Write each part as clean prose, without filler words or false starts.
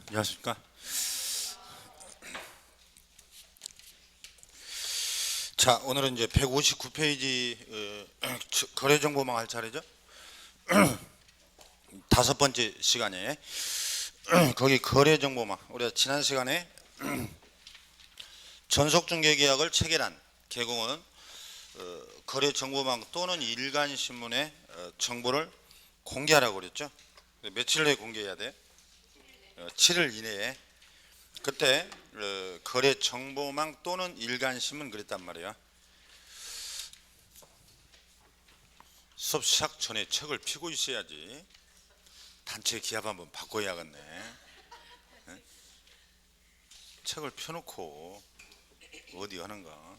안녕하십니까. 자, 오늘은 이제 159페이지 거래정보망 할 차례죠. 다섯 번째 시간에 거기 거래정보망, 우리가 지난 시간에 전속중개계약을 체결한 개공은 거래정보망 또는 일간신문에 정보를 공개하라고 그랬죠. 며칠 내에 공개해야 돼? 7일 이내에. 그때 거래정보망 또는 일간신문 그랬단 말이야. 수업 시작 전에 책을 펴고 있어야지. 단체 기합 한번 바꿔야겠네. 네? 책을 펴놓고 어디 하는가.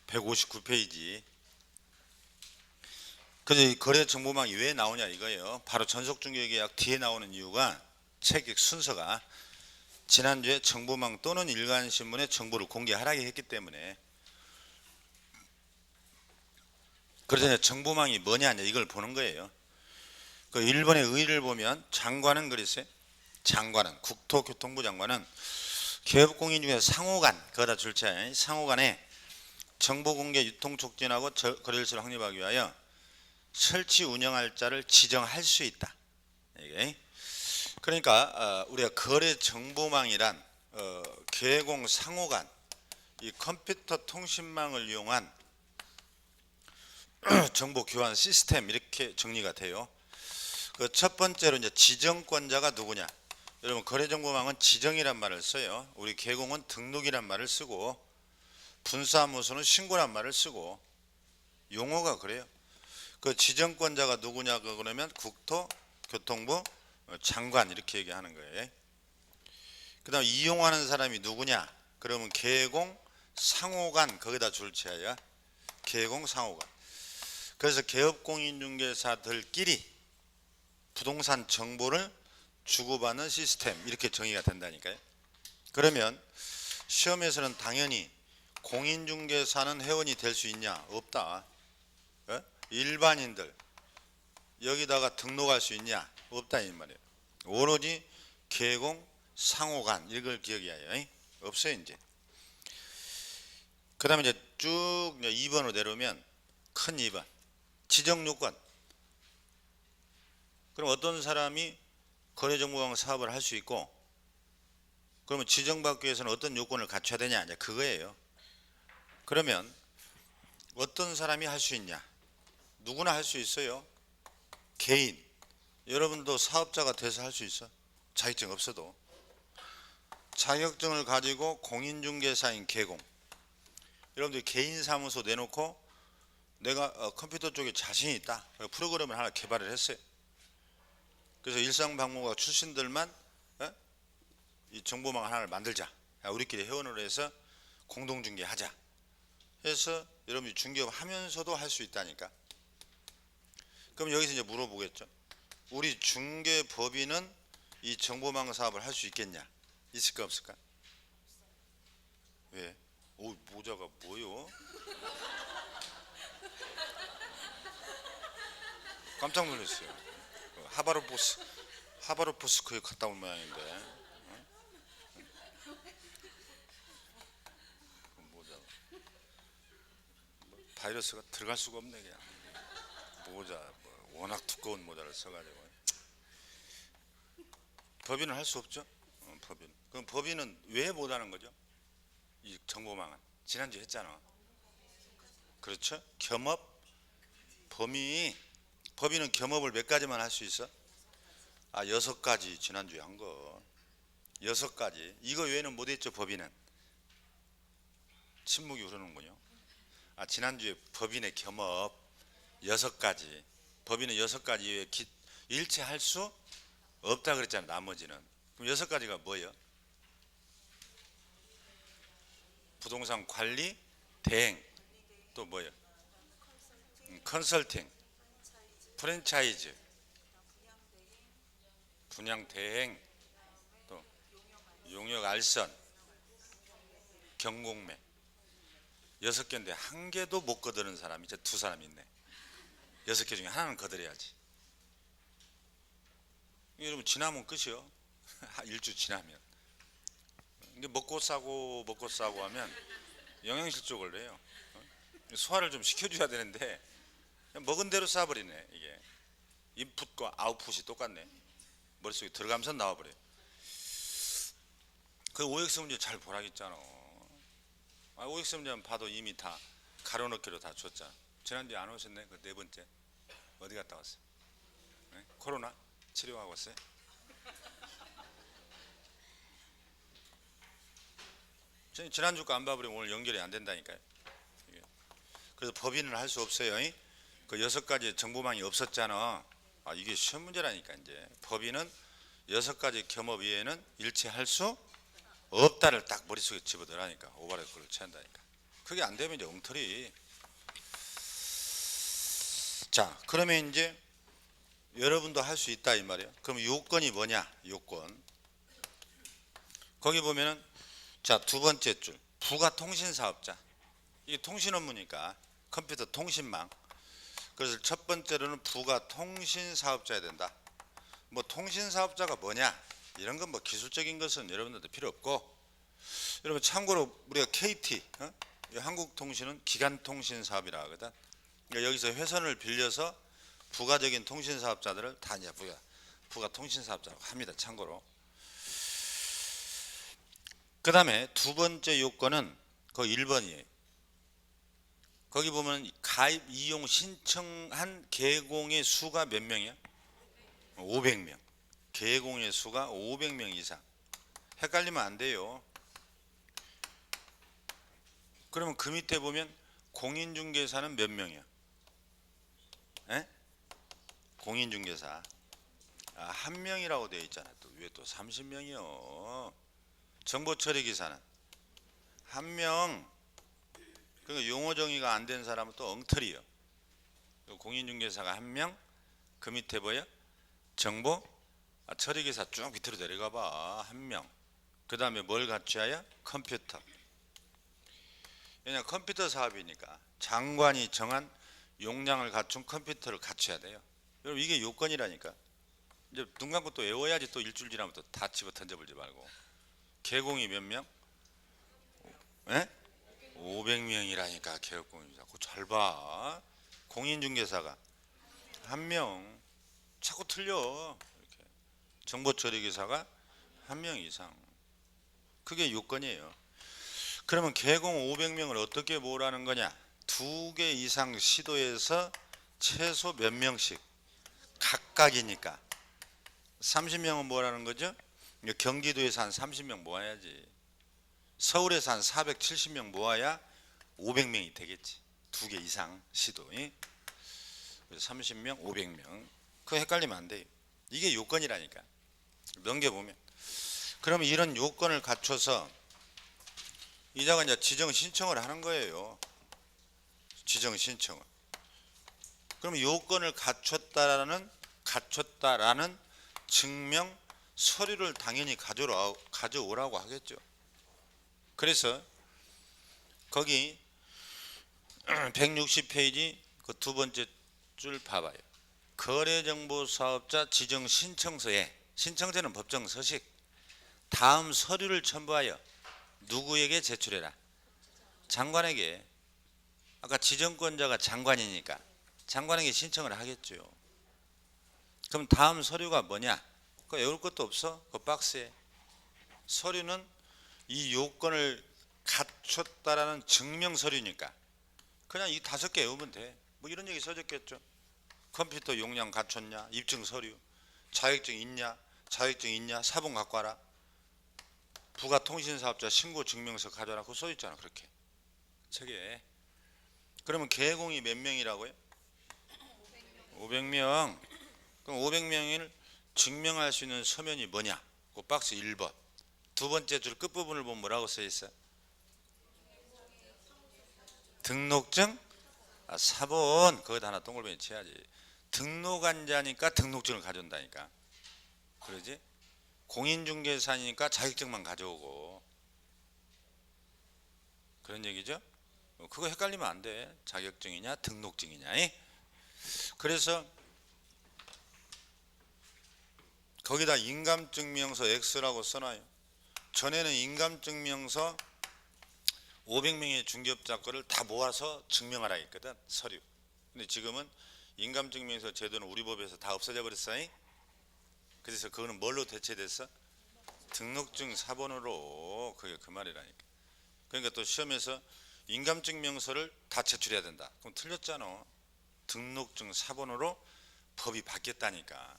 159페이지. 그래서 거래정보망이 왜 나오냐 이거예요. 바로 전속중개계약 뒤에 나오는 이유가 책 순서가 지난주에 정보망 또는 일간신문에 정보를 공개하라고 했기 때문에. 그래서 정보망이 뭐냐 이걸 보는 거예요. 그 일본의 의의를 보면 장관은 그랬어요. 장관은, 국토교통부 장관은 기업공인 중에 상호간, 거기다 줄차에 상호간에 정보공개 유통 촉진하고 거래일수를 확립하기 위하여 설치 운영할 자를 지정할 수 있다. 이게 그러니까 우리가 거래정보망이란 개공 상호간, 이 컴퓨터 통신망을 이용한 정보 교환 시스템 이렇게 정리가 돼요. 그 첫 번째로 이제 지정권자가 누구냐. 여러분 거래정보망은 지정이란 말을 써요. 우리 개공은 등록이란 말을 쓰고 분사무소는 신고란 말을 쓰고 용어가 그래요. 그 지정권자가 누구냐 그러면 국토교통부 장관 이렇게 얘기하는 거예요. 그 다음 이용하는 사람이 누구냐 그러면 개공 상호간 거기다 줄쳐야 개공 상호간. 그래서 개업공인중개사들끼리 부동산 정보를 주고받는 시스템 이렇게 정의가 된다니까요. 그러면 시험에서는 당연히 공인중개사는 회원이 될 수 있냐? 없다. 일반인들 여기다가 등록할 수 있냐? 없다 이 말이에요. 오로지 개공 상호간 이걸 기억해야 해요. 없어요 이제. 그 다음에 이제 쭉 2번으로 내려오면 큰 2번 지정요건. 그럼 어떤 사람이 거래정보망 사업을 할 수 있고 그러면 지정받기 위해서는 어떤 요건을 갖춰야 되냐 이제 그거예요. 그러면 어떤 사람이 할 수 있냐? 누구나 할 수 있어요. 개인. 여러분도 사업자가 돼서 할 수 있어. 자격증 없어도. 자격증을 가지고 공인중개사인 개공. 여러분들 개인 사무소 내놓고 내가 컴퓨터 쪽에 자신이 있다. 프로그램을 하나 개발을 했어요. 그래서 일상박물관 출신들만 이 정보망 하나를 만들자. 우리끼리 회원으로 해서 공동중개하자. 해서 여러분이 중개업 하면서도 할 수 있다니까. 그럼 여기서 이제 물어보겠죠. 우리 중개법인은 이 정보망 사업을 할 수 있겠냐? 있을까 없을까? 왜? 오, 모자가 뭐요? 깜짝 놀랐어요. 하바르포스크에 갔다 온 모양인데. 모자. 바이러스가 들어갈 수가 없네 그냥. 모자 워낙 두꺼운 모자를 써가지고. 법인은 할 수 없죠. 법인. 그럼 법인은 왜 못하는 거죠? 이 정보망은 지난주 했잖아. 그렇죠? 겸업 법인은 겸업을 몇 가지만 할 수 있어? 6가지 지난주에 한 거. 6가지. 이거 외에는 못했죠 법인은. 침묵이 흐르는군요. 지난주에 법인의 겸업 6가지. 법인은 6가지 외에 일체 할 수 없다 그랬잖아요. 나머지는. 그럼 6가지가 뭐예요? 부동산 관리, 대행, 또 뭐예요? 컨설팅, 프랜차이즈, 분양 대행, 또 용역 알선, 경공매. 6개인데 한 개도 못 거두는 사람이 이제 2사람 있네. 6개 중에 하나는 거들어야지. 여러분 지나면 끝이요. 일주 지나면. 근데 먹고 싸고 하면 영양실조 걸려요. 소화를 좀 시켜줘야 되는데 그냥 먹은 대로 싸버리네. 이게 인풋과 아웃풋이 똑같네. 머릿속에 들어가면서 나와버려요. 그 OX 문제 잘 보라겠잖아. OX 문제만 봐도 이미 다 가로넣기로 다 줬잖아. 지난주에 안 오셨네. 그 네 번째 어디 갔다 왔어요? 네? 코로나 치료하고 왔어요? 지난주 거 안 봐버리면 오늘 연결이 안 된다니까요. 그래서 법인을 할 수 없어요. 그 6가지 정보망이 없었잖아. 이게 시험 문제라니까. 이제 법인은 6가지 겸업 이외에는 일체할 수 없다를 딱 머릿속에 집어넣으라니까. 오버랩을 취한다니까. 그게 안 되면 이제 엉터리. 자, 그러면 이제 여러분도 할 수 있다 이 말이에요. 그럼 요건이 뭐냐? 요건. 거기 보면은 자, 두 번째 줄 부가통신사업자. 이게 통신 업무니까 컴퓨터 통신망. 그래서 첫 번째로는 부가통신사업자야 된다. 뭐 통신사업자가 뭐냐? 이런 건 뭐 기술적인 것은 여러분들도 필요 없고, 여러분 참고로 우리가 KT 한국통신은 기간통신사업이라 하거든. 그러니까 여기서 회선을 빌려서 부가적인 통신사업자들을 다 이제 부가통신사업자라고 합니다. 참고로. 그 다음에 두 번째 요건은 그 1번이에요. 거기 보면 가입 이용 신청한 계공의 수가 몇 명이야? 500명. 계공의 수가 500명 이상. 헷갈리면 안 돼요. 그러면 그 밑에 보면 공인중개사는 몇 명이야? 에? 공인중개사 한 명이라고 되어 있잖아. 또 왜 또 30명이요? 정보처리기사는 한 명. 그러니까 용어 정의가 안 된 사람은 또 엉터리요. 공인중개사가 한 명. 그 밑에 뭐야? 정보 처리기사 쭉 밑으로 내려가 봐. 한 명. 그 다음에 뭘 갖춰야? 컴퓨터. 왜냐 컴퓨터 사업이니까 장관이 정한 용량을 갖춘 컴퓨터를 갖춰야 돼요. 여러분 이게 요건이라니까. 이제 눈 감고 또 외워야지. 또 일주일 지나면 또 다 집어 던져버리지 말고. 계공이 몇 명? 에? 500명이라니까. 개업공인중개사 그거 잘 봐. 공인중개사가 한 명. 자꾸 틀려. 이렇게. 정보처리기사가 한 명 이상. 그게 요건이에요. 그러면 계공 500명을 어떻게 모으라는 거냐? 2개 이상 시도에서 최소 몇 명씩 각각이니까 30명은 뭐라는 거죠? 경기도에서 한 30명 모아야지. 서울에서 한 470명 모아야 500명이 되겠지. 2개 이상 시도. 30명 500명. 그거 헷갈리면 안 돼요. 이게 요건이라니까. 넘겨보면. 그러면 이런 요건을 갖춰서 이자가 이제 지정 신청을 하는 거예요. 지정 신청을. 그럼 요건을 갖췄다라는 증명 서류를 당연히 가져오라고 하겠죠. 그래서 거기 160페이지 그 두 번째 줄 봐봐요. 거래정보사업자 지정 신청서에, 신청서는 법정 서식, 다음 서류를 첨부하여 누구에게 제출해라? 장관에게. 아까 지정권자가 장관이니까 장관에게 신청을 하겠죠. 그럼 다음 서류가 뭐냐? 그거 외울 것도 없어. 그 박스에. 서류는 이 요건을 갖췄다라는 증명 서류니까 그냥 이 5개 외우면 돼. 뭐 이런 얘기 써졌겠죠. 컴퓨터 용량 갖췄냐? 입증 서류. 자격증 있냐? 자격증 있냐? 사본 갖고 와라. 부가통신사업자 신고 증명서 가져라. 그거 써있잖아. 그렇게 책에. 그러면 계공이 몇 명이라고요? 500명. 그럼 500명을 증명할 수 있는 서면이 뭐냐? 그 박스 1번. 두 번째 줄 끝부분을 보면 뭐라고 써있어요? 등록증? 사본. 거기다 하나 동글뱅이 쳐야지. 등록한자니까 등록증을 가져온다니까. 그러지? 공인중개사니까 자격증만 가져오고. 그런 얘기죠? 그거 헷갈리면 안 돼. 자격증이냐 등록증이냐. 그래서 거기다 인감증명서 X라고 써놔요. 전에는 인감증명서 500명의 중개업자 거를 다 모아서 증명하라 했거든, 서류. 근데 지금은 인감증명서 제도는 우리 법에서 다 없어져 버렸어요. 그래서 그거는 뭘로 대체됐어? 등록증 사본으로. 그게 그 말이라니까. 그러니까 또 시험에서 인감증명서를 다 제출해야 된다. 그럼 틀렸잖아. 등록증 사본으로 법이 바뀌었다니까.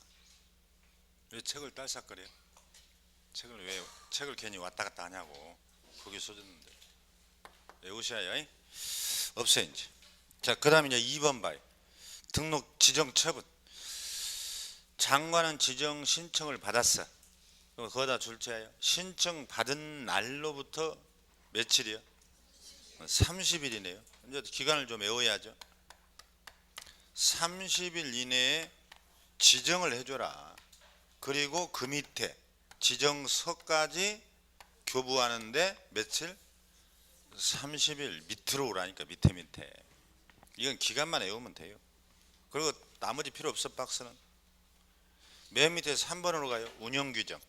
왜 책을 딸싹거려? 책을 괜히 왔다 갔다 하냐고. 거기 써졌는데. 외우셔야 없어요 이제. 자, 그 다음에 이제 2번 봐요. 등록 지정 처분. 장관은 지정 신청을 받았어. 거기다 줄자예요. 신청 받은 날로부터 며칠이요? 30일이네요. 이제 기간을 좀 외워야죠. 30일 이내에 지정을 해줘라. 그리고 그 밑에 지정서까지 교부하는데 며칠? 30일 밑으로 오라니까. 밑에 이건 기간만 외우면 돼요. 그리고 나머지 필요 없어. 박스는 맨 밑에 3번으로 가요. 운영규정.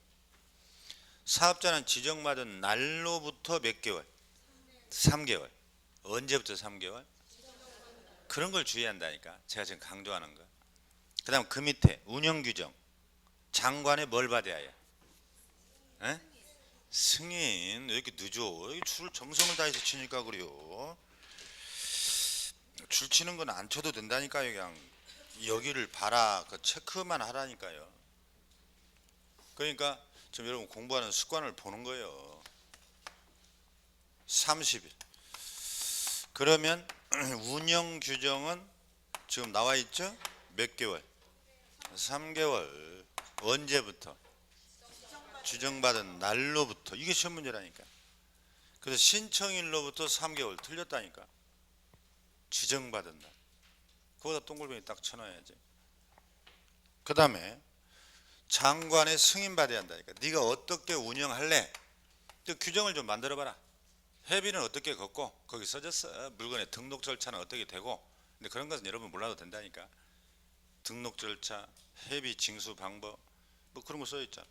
사업자는 지정받은 날로부터 몇 개월? 3개월. 언제부터 3개월? 그런 걸 주의한다니까. 제가 지금 강조하는 거. 그 다음 그 밑에 운영규정. 장관의 뭘 받아야 해요? 에? 승인. 왜 이렇게 늦어? 줄 정성을 다해서 치니까 그래요. 줄 치는 건 안 쳐도 된다니까요. 그냥 여기를 봐라. 그 체크만 하라니까요. 그러니까 지금 여러분 공부하는 습관을 보는 거예요. 30일. 그러면 운영 규정은 지금 나와 있죠? 몇 개월? 3개월. 언제부터? 지정받은 날로부터. 이게 시험 문제라니까. 그래서 신청일로부터 3개월. 틀렸다니까. 지정받은 날. 거기다 동글뱅이 딱 쳐놔야지. 그 다음에 장관의 승인 받아야 한다니까. 네가 어떻게 운영할래? 그 규정을 좀 만들어봐라. 회비는 어떻게 걷고, 거기 써졌어. 물건의 등록 절차는 어떻게 되고. 근데 그런 것은 여러분 몰라도 된다니까. 등록 절차, 회비 징수 방법, 뭐 그런 거 써있잖아.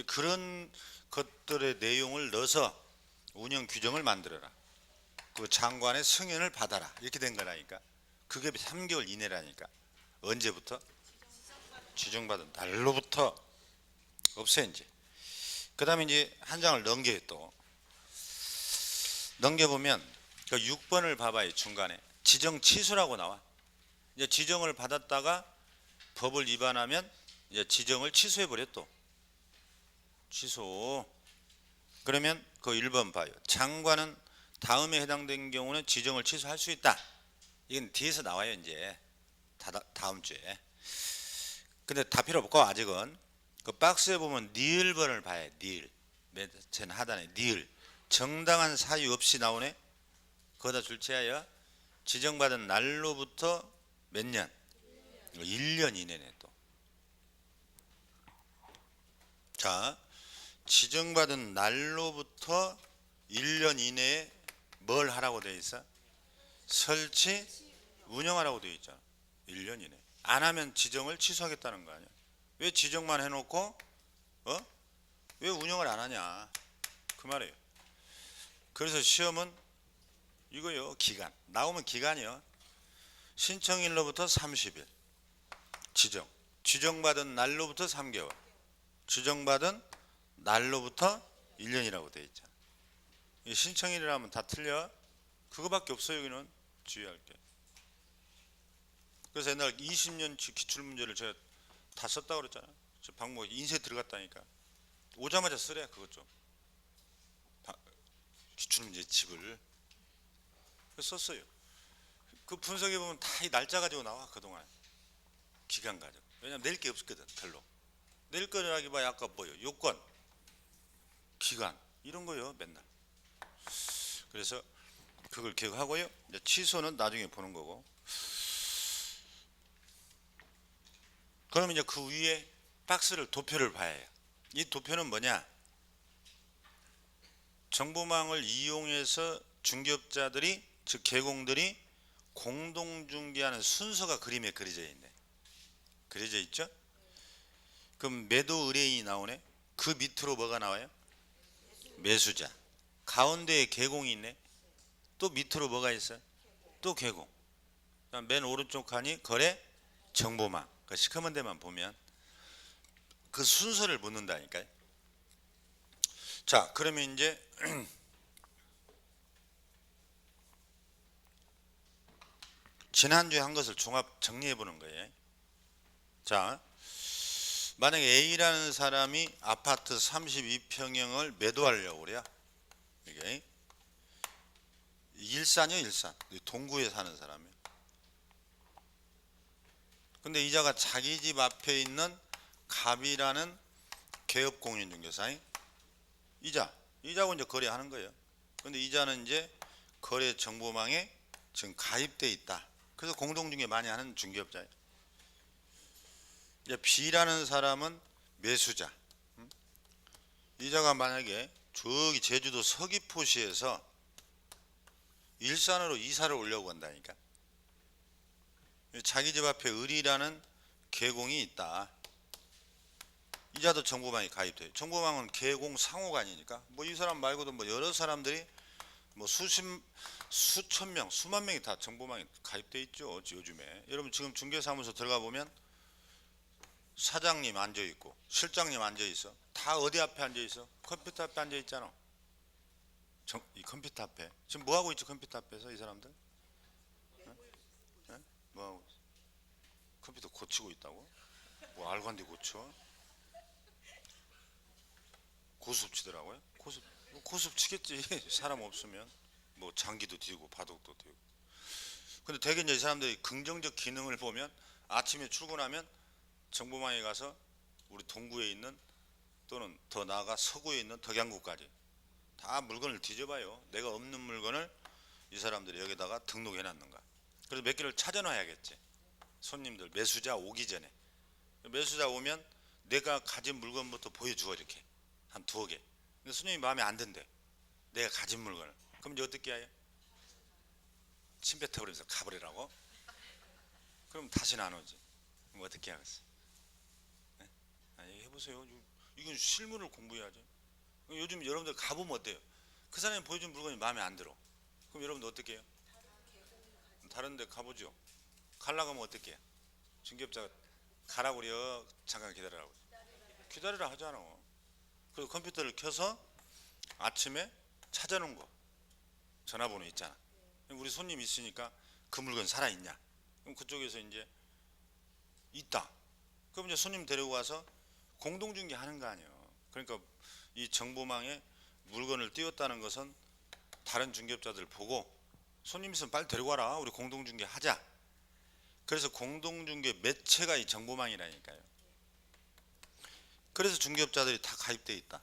그런 것들의 내용을 넣어서 운영 규정을 만들어라. 그 장관의 승인을 받아라. 이렇게 된 거라니까. 그게 3개월 이내라니까. 언제부터? 지정받은 날로부터. 없어요 이제. 그 다음에 이제 한 장을 넘겨요. 또 넘겨보면 그 6번을 봐봐요. 중간에 지정 취소라고 나와. 이제 지정을 받았다가 법을 위반하면 이제 지정을 취소해버려. 또 취소. 그러면 그 1번 봐요. 장관은 다음에 해당된 경우는 지정을 취소할 수 있다. 이건 뒤에서 나와요 이제. 다음 주에. 근데 다 필요 없고 아직은 그 박스에 보면 니을번을 봐야. 니을. 맨 하단에 니을. 정당한 사유 없이 나오네. 거기다 줄체하여 지정받은 날로부터 몇 년? 1년 이내네. 또 자, 지정받은 날로부터 1년 이내에 뭘 하라고 되어 있어? 설치, 운영하라고 되어 있잖아. 1년 이내. 안 하면 지정을 취소하겠다는 거 아니야. 왜 지정만 해놓고 왜 운영을 안 하냐, 그 말이에요. 그래서 시험은 이거요. 기간 나오면 기간이요. 신청일로부터 30일. 지정받은 날로부터 3개월. 지정받은 날로부터 1년이라고 되어 있잖아. 신청일이라면 다 틀려. 그거밖에 없어요. 여기는 주의할 게. 그래서 옛날 20년 기출문제를 제가 다 썼다고 그랬잖아요. 저 방법 인쇄 들어갔다니까. 오자마자 쓰래. 그것 좀 기출문제 집을 썼어요. 그 분석해 보면 다 이 날짜 가지고 나와. 그동안 기간 가지고. 왜냐면 낼 게 없거든. 별로. 낼 거라기봐야 아까 뭐요? 요건, 기간 이런 거요. 맨날. 그래서 그걸 기억하고요. 이제 취소는 나중에 보는 거고. 그러면 이제 그 위에 박스를 도표를 봐야 해요. 이 도표는 뭐냐? 정보망을 이용해서 중개업자들이, 즉 개공들이 공동중개하는 순서가 그림에 그려져 있네. 그려져 있죠? 그럼 매도 의뢰인이 나오네. 그 밑으로 뭐가 나와요? 매수자. 가운데에 개공이 있네. 또 밑으로 뭐가 있어요? 또 개공. 맨 오른쪽 칸이 거래 정보망. 그 시커먼 데만 보면 그 순서를 묻는다니까요. 자, 그러면 이제 지난주에 한 것을 종합 정리해 보는 거예요. 자, 만약에 A라는 사람이 아파트 32평형을 매도하려고 그래요. 이게 일산이요, 일산. 동구에 사는 사람이에요. 근데 이자가 자기 집 앞에 있는 갑이라는 개업공인중개사에 이자하고 이제 거래하는 거예요. 근데 이자는 이제 거래 정보망에 지금 가입돼 있다. 그래서 공동중개 많이 하는 중개업자예요. 이제 B라는 사람은 매수자. 이자가 만약에 저기 제주도 서귀포시에서 일산으로 이사를 오려고 한다니까. 자기 집 앞에 을이라는 계공이 있다. 이자도 정보망에 가입돼요. 정보망은 계공 상호가 아니니까 뭐 이 사람 말고도 뭐 여러 사람들이 뭐 수천 명, 수만 명이 다 정보망에 가입돼 있죠. 요즘에 여러분 지금 중개사무소 들어가 보면 사장님 앉아 있고 실장님 앉아 있어. 다 어디 앞에 앉아 있어? 컴퓨터 앞에 앉아 있잖아. 이 컴퓨터 앞에 지금 뭐 하고 있지? 컴퓨터 앞에서 이 사람들? 네? 뭐 하고 있어? 컴퓨터 고치고 있다고? 뭐 알관디 고쳐? 고수업 치더라고요. 고수업 치겠지. 사람 없으면 뭐 장기도 띄우고 바둑도 띄우고. 근데 대개 이제 이 사람들이 긍정적 기능을 보면 아침에 출근하면 정보망에 가서 우리 동구에 있는 또는 더 나아가 서구에 있는 덕양구까지 다 물건을 뒤져봐요. 내가 없는 물건을 이 사람들이 여기다가 등록해 놨는가. 그래서 몇 개를 찾아놔야겠지. 손님들 매수자 오기 전에. 매수자 오면 내가 가진 물건부터 보여주어 이렇게 한 두어 개. 근데 손님이 마음에 안 든대. 내가 가진 물건을. 그럼 이제 어떻게 해요? 침 뱉어버리면서 가버리라고? 그럼 다시는 안 오지. 그럼 어떻게 하겠어? 네? 아니, 해보세요. 이건 실물을 공부해야지. 요즘 여러분들 가보면 어때요? 그 사람이 보여준 물건이 마음에 안 들어. 그럼 여러분들 어떻게 해요? 다른 데 가보죠. 가려고 하면 어떻게 해요? 중개업자가 가라고 그래요? 잠깐 기다리라고 기다리라 하잖아. 그래서 컴퓨터를 켜서 아침에 찾아놓은 거 전화번호 있잖아. 우리 손님 있으니까 그 물건 살아있냐? 그럼 그쪽에서 이제 있다. 그럼 이제 손님 데리고 와서 공동중개 하는 거 아니에요. 그러니까 이 정보망에 물건을 띄웠다는 것은 다른 중개업자들 보고 손님 있으면 빨리 데리고 와라. 우리 공동중개 하자. 그래서 공동중개 매체가 이 정보망이라니까요. 그래서 중개업자들이 다 가입돼 있다.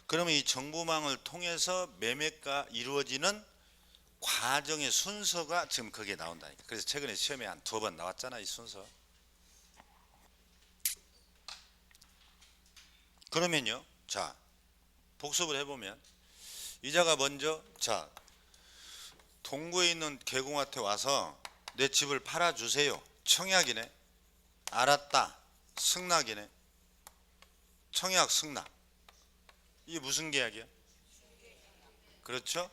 그러면 이 정보망을 통해서 매매가 이루어지는 과정의 순서가 지금 거기에 나온다니까. 그래서 최근에 시험에 한 2번 나왔잖아, 이 순서. 그러면요, 자 복습을 해보면 이자가 먼저 자 동구에 있는 개공한테 와서 내 집을 팔아주세요. 청약이네. 알았다. 승낙이네. 청약 승낙. 이게 무슨 계약이야? 그렇죠?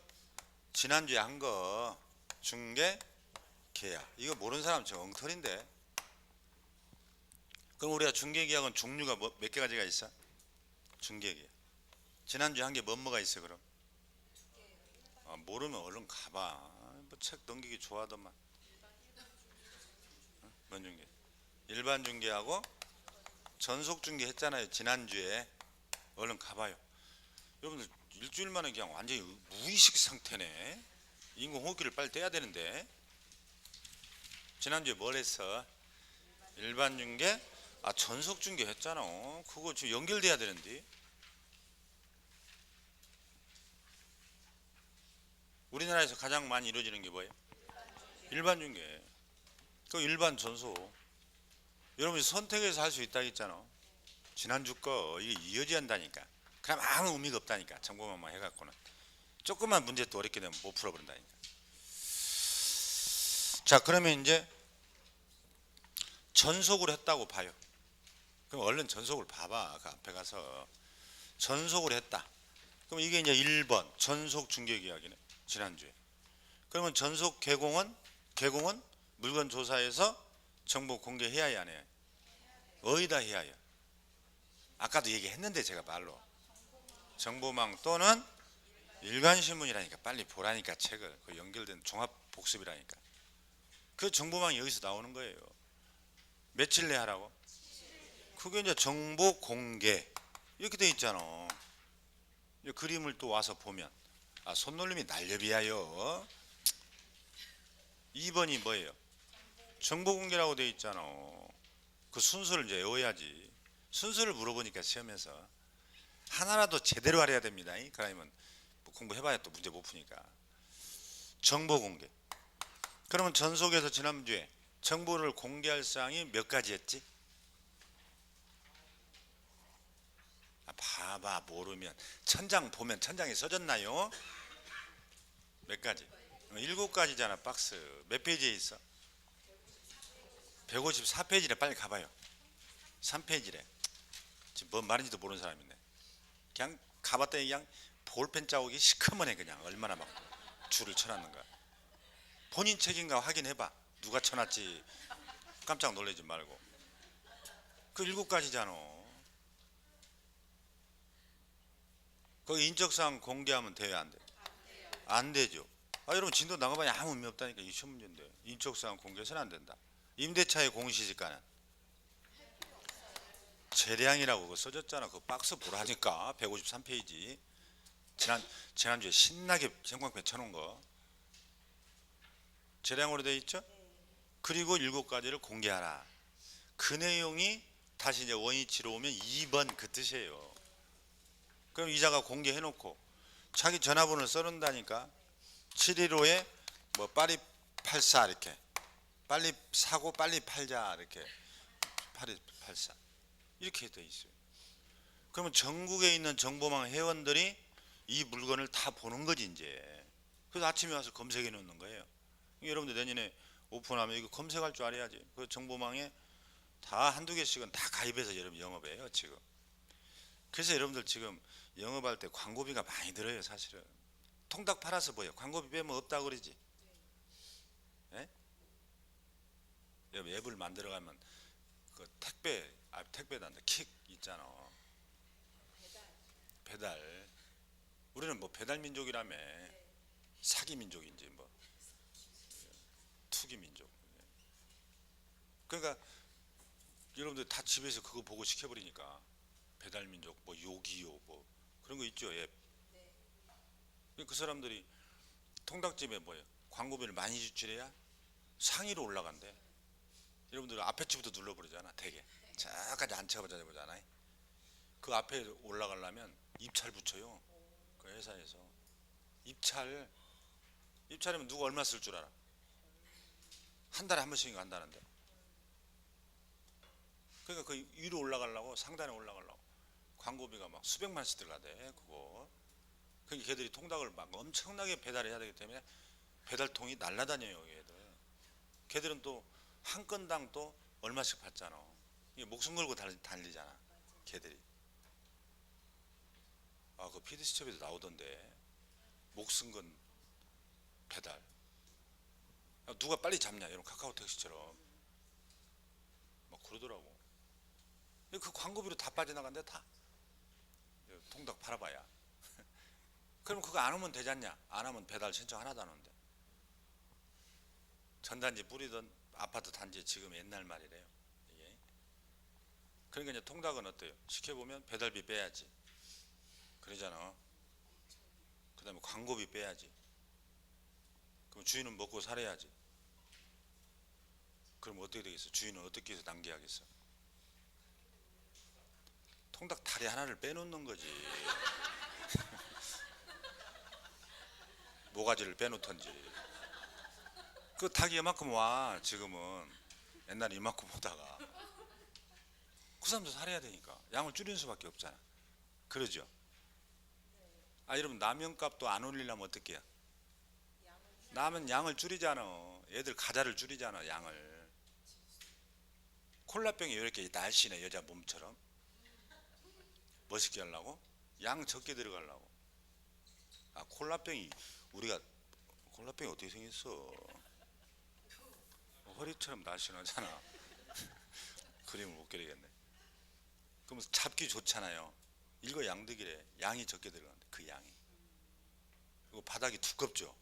지난주에 한 거 중개 계약. 이거 모르는 사람 저 엉터리인데. 그럼 우리가 중개 계약은 종류가 몇 개 가지가 있어? 중개 계약. 지난주에 한 게 뭐가 있어 그럼? 모르면 얼른 가봐. 뭐 책 넘기기 좋아하더만. 뭔 중개? 일반 중개하고 전속 중개 했잖아요. 지난주에. 얼른 가봐요. 여러분들 일주일 만에 그냥 완전히 무의식 상태네. 인공호흡기를 빨리 떼야 되는데. 지난주에 뭘 했어? 일반 중개? 전속 중개 했잖아. 그거 지금 연결돼야 되는데. 우리나라에서 가장 많이 이루어지는 게 뭐예요? 일반 중개. 그 일반 전속. 여러분이 선택해서 할 수 있다고 했잖아. 지난주 거 이게 이어져야 한다니까. 그럼 아무 의미가 없다니까. 정보만 해갖고는 조금만 문제 또 어렵게 되면 못 풀어버린다니까. 자, 그러면 이제 전속으로 했다고 봐요. 그럼 얼른 전속을 봐봐. 그 앞에 가서 전속을 했다. 그럼 이게 이제 1번 전속 중개계약이네. 지난주에. 그러면 전속 개공은 물건 조사해서 정보 공개해야 해야 안 해요? 어디다 해야 해요? 아까도 얘기했는데 제가 말로 정보망 또는 일간신문이라니까. 빨리 보라니까. 책을. 그 연결된 종합복습이라니까. 그 정보망이 여기서 나오는 거예요. 며칠 내 하라고? 그게 이제 정보 공개 이렇게 돼 있잖아. 이 그림을 또 와서 보면 손놀림이 날렵이야요. 2번이 뭐예요? 정보 공개라고 돼 있잖아. 그 순서를 이제 외워야지. 순서를 물어보니까 시험에서 하나라도 제대로 알아야 됩니다. 그러면 공부해봐야 또 문제 못 푸니까. 정보 공개. 그러면 전속에서 지난주에 정보를 공개할 사항이 몇 가지였지? 봐봐. 모르면 천장 보면 천장에 써졌나요? 몇 가지? 7가지잖아. 박스 몇 페이지에 있어? 154페이지래. 빨리 가봐요. 3페이지래. 지금 뭔 말인지도 모르는 사람이네. 그냥 가봤더니 그냥 볼펜 자국이 시커먼해. 그냥 얼마나 막 줄을 쳐놨는가. 본인 책인가 확인해봐. 누가 쳐놨지. 깜짝 놀라지 말고. 그 7가지잖아. 그 인적사항 공개하면 돼요 안 돼? 안 되죠. 여러분 진도 나가봐야 아무 의미 없다니까. 이 시험 문제인데 인적사항 공개해서는 안 된다. 임대차의 공시지가는 재량이라고 그거 써졌잖아. 그 박스 보라니까. 153페이지. 지난주에 신나게 생광펜 쳐놓은 거 재량으로 돼 있죠. 그리고 7가지를 공개하라. 그 내용이 다시 이제 원위치로 오면 2번 그 뜻이에요. 그럼 이자가 공개해놓고 자기 전화번호를 써놓는다니까. 715에 뭐 빨리 84 이렇게 빨리 사고 빨리 팔자 이렇게 8284 이렇게 돼 있어요. 그러면 전국에 있는 정보망 회원들이 이 물건을 다 보는 거지 이제. 그래서 아침에 와서 검색해 놓는 거예요. 여러분들 내년에 오픈하면 이거 검색할 줄 알아야지. 그 정보망에 다 한두 개씩은 다 가입해서 여러분 영업해요 지금. 그래서 여러분들 지금 영업할 때 광고비가 많이 들어요 사실은. 통닭 팔아서 뭐예요? 광고비 빼면 없다 그러지. 예? 여러분 앱을 만들어가면 그 택배단다 킥 있잖아. 배달. 우리는 뭐 배달 민족이라며. 사기 민족인지 뭐 투기 민족. 그러니까 여러분들 다 집에서 그거 보고 시켜버리니까. 배달 민족 뭐 요기요 뭐 그런 거 있죠. 앱. 그 사람들이 통닭집에 뭐예요? 광고비를 많이 지출해야 상위로 올라간대. 여러분들 앞에 집부터 눌러버리잖아. 되게 저까지 앉혀보잖아. 그 앞에 올라가려면 입찰 붙여요. 그 회사에서 입찰이면 누가 얼마 쓸 줄 알아? 한 달에 한 번씩인가 한다는데. 그러니까 그 위로 올라가려고 상단에 올라가려고 광고비가 막 수백만 원씩 들어가대 그거. 그러니까 걔들이 통닭을 막 엄청나게 배달해야 되기 때문에 배달통이 날라다녀요 얘들. 걔들은 또 한 건당 또 얼마씩 받잖아. 이게 목숨 걸고 달리잖아 걔들이. 그 PD수첩에도 나오던데 목숨 건 배달. 누가 빨리 잡냐 이런 카카오 택시처럼 막 그러더라고. 그 광고비로 다 빠져나간대 다. 통닭 팔아봐야. 그럼 그거 안 오면 되지 않냐? 안 하면 배달 신청 하나도 안 오는데. 전단지 뿌리던 아파트 단지 지금 옛날 말이래요. 이게. 그러니까 이제 통닭은 어때요? 시켜보면 배달비 빼야지. 그러잖아. 그 다음에 광고비 빼야지. 그럼 주인은 먹고 살아야지. 그럼 어떻게 되겠어? 주인은 어떻게 해서 낭비하겠어? 통닭 다리 하나를 빼놓는 거지. 모가지를 빼놓던지. 그 닭이 이만큼 와 지금은. 옛날에 이만큼 오다가 그 사람도 살아야 되니까 양을 줄이는 수밖에 없잖아. 그러죠? 여러분 라면값도 안 올리려면 어떻게 해요? 라면 양을 줄이잖아. 애들 과자를 줄이잖아 양을. 콜라병이 이렇게 날씬해. 여자 몸처럼 멋있게 하려고 양 적게 들어가려고. 아, 콜라병이 우리가 콜라병이 어떻게 생겼어? 허리처럼 날씬하잖아. 그림을 못 그리겠네. 그럼 잡기 좋잖아요. 일거양득이래. 양이 적게 들어간대. 그 양이. 그리고 바닥이 두껍죠.